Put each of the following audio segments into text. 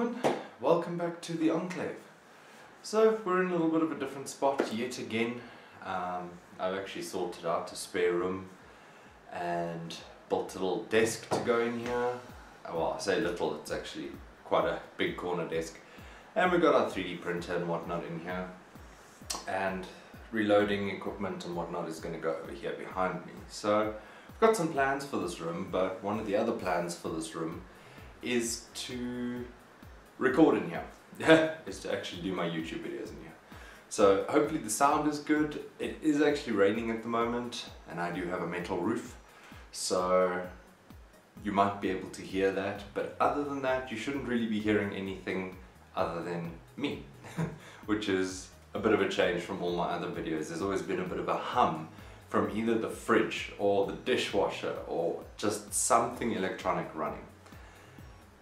gentlemen, welcome back to the Enclave. So we're in a little bit of a different spot yet again. I've actually sorted out a spare room and built a little desk to go in here. Well, I say little, it's actually quite a big corner desk. And we've got our 3D printer and whatnot in here. And reloading equipment and whatnot is going to go over here behind me. So I've got some plans for this room, but one of the other plans for this room is to record in here. Is to actually do my YouTube videos in here. So hopefully the sound is good. It is actually raining at the moment and I do have a metal roof, so you might be able to hear that, but other than that you shouldn't really be hearing anything other than me, which is a bit of a change from all my other videos. There's always been a bit of a hum from either the fridge or the dishwasher or just something electronic running.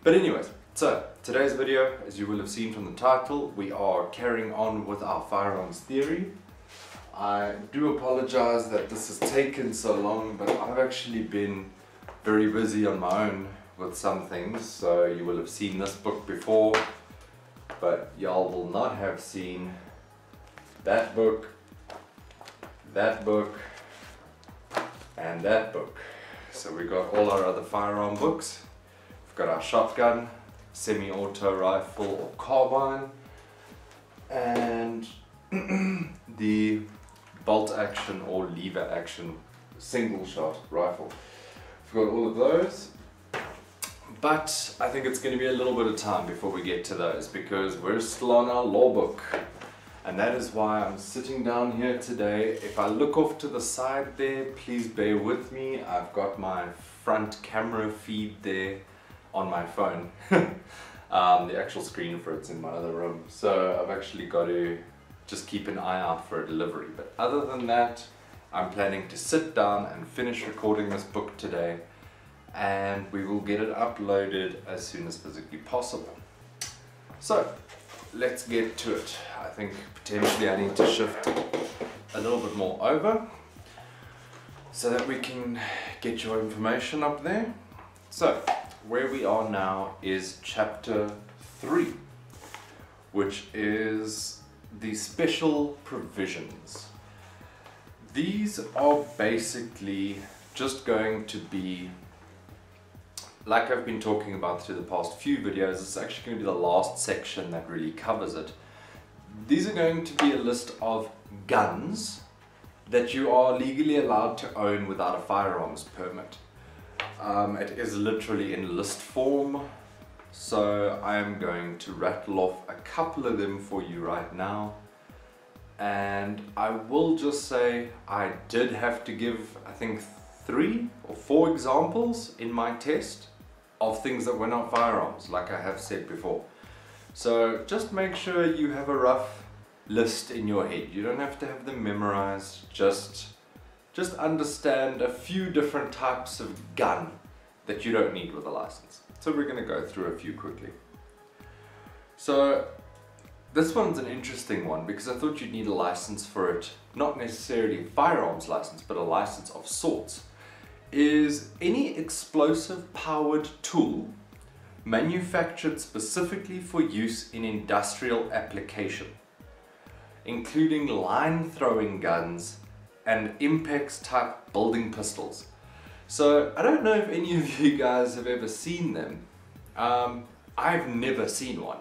But anyways, so today's video, as you will have seen from the title, we are carrying on with our firearms theory. I do apologize that this has taken so long, but I've actually been very busy on my own with some things. So you will have seen this book before, but y'all will not have seen that book, and that book. So we got all our other firearm books. We've got our shotgun, semi-auto rifle or carbine, and the bolt action or lever action single shot rifle. We've got all of those, but I think it's going to be a little bit of time before we get to those because we're still on our law book. And that is why I'm sitting down here today. If I look off to the side there, please bear with me. I've got my front camera feed there on my phone. The actual screen for it's in my other room. So I've actually got to just keep an eye out for a delivery. But other than that, I'm planning to sit down and finish recording this book today. And we will get it uploaded as soon as physically possible. So let's get to it. I think potentially I need to shift a little bit more over so that we can get your information up there. So where we are now is chapter 3, which is the special provisions. These are basically just going to be, like I've been talking about through the past few videos, it's actually going to be the last section that really covers it. These are going to be a list of guns that you are legally allowed to own without a firearms permit. It is literally in list form, so I am going to rattle off a couple of them for you right now. And I will just say I did have to give, I think, 3 or 4 examples in my test of things that were not firearms, like I have said before. So just make sure you have a rough list in your head. You don't have to have them memorized, just understand a few different types of gun that you don't need with a license. So we're going to go through a few quickly. So this one's an interesting one because I thought you'd need a license for it, not necessarily a firearms license, but a license of sorts. Is any explosive powered tool manufactured specifically for use in industrial application, including line throwing guns and Impex type building pistols. So I don't know if any of you guys have ever seen them. I've never seen one,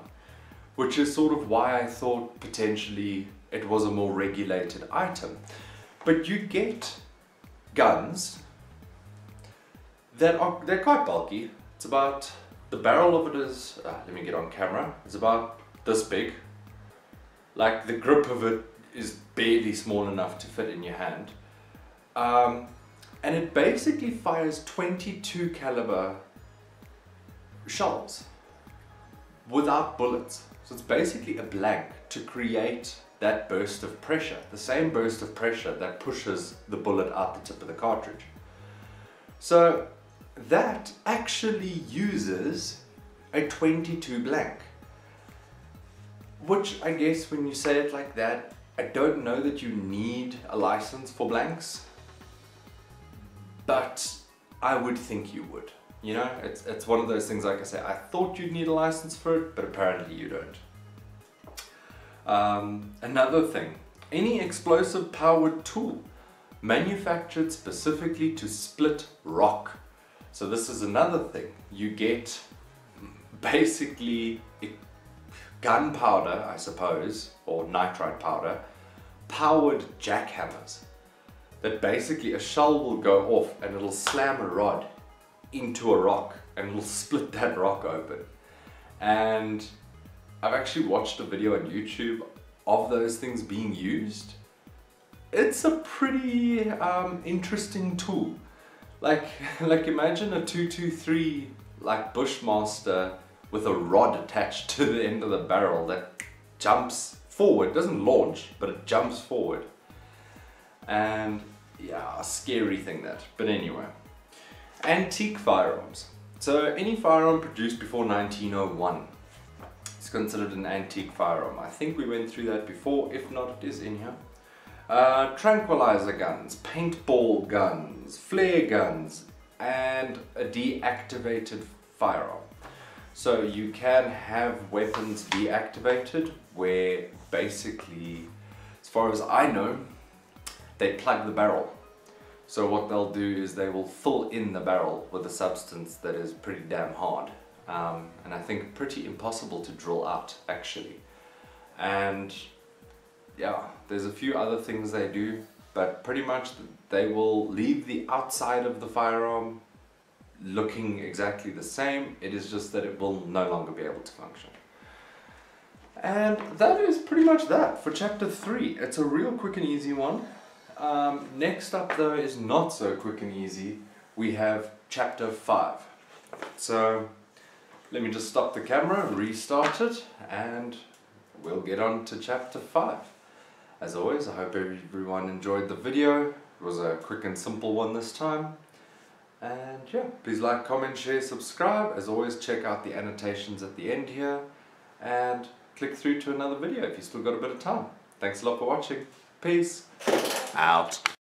which is sort of why I thought potentially it was a more regulated item. But you get guns they're quite bulky. It's about, the barrel of it is, let me get on camera, it's about this big. Like the grip of it is barely small enough to fit in your hand. And it basically fires 22 caliber shells without bullets. So it's basically a blank to create that burst of pressure, the same burst of pressure that pushes the bullet out the tip of the cartridge. So that actually uses a 22 blank, which I guess when you say it like that, I don't know that you need a license for blanks, but I would think you would. You know, it's one of those things, like I say, I thought you'd need a license for it, but apparently you don't. Another thing, any explosive powered tool manufactured specifically to split rock. So this is another thing. You get basically gunpowder, I suppose, or nitride powder, powered jackhammers. That basically a shell will go off and it'll slam a rod into a rock and it'll split that rock open. And I've actually watched a video on YouTube of those things being used. It's a pretty interesting tool. Like imagine a 223 like Bushmaster with a rod attached to the end of the barrel that jumps forward, doesn't launch, but it jumps forward. And yeah, a scary thing that. But anyway, antique firearms. So any firearm produced before 1901 is considered an antique firearm. I think we went through that before, if not, it is in here. Tranquilizer guns, paintball guns, flare guns, and a deactivated firearm. So you can have weapons deactivated where basically, as far as I know, they plug the barrel. So what they'll do is they will fill in the barrel with a substance that is pretty damn hard. And I think pretty impossible to drill out, actually. And yeah, there's a few other things they do, but pretty much they will leave the outside of the firearm looking exactly the same. It is just that it will no longer be able to function. And that is pretty much that for chapter 3. It's a real quick and easy one. Next up though is not so quick and easy. We have chapter 5. So let me just stop the camera and restart it, and we'll get on to chapter 5. As always, I hope everyone enjoyed the video. It was a quick and simple one this time. And yeah, please like, comment, share, subscribe. As always, check out the annotations at the end here, and click through to another video if you still got a bit of time. Thanks a lot for watching. Peace out.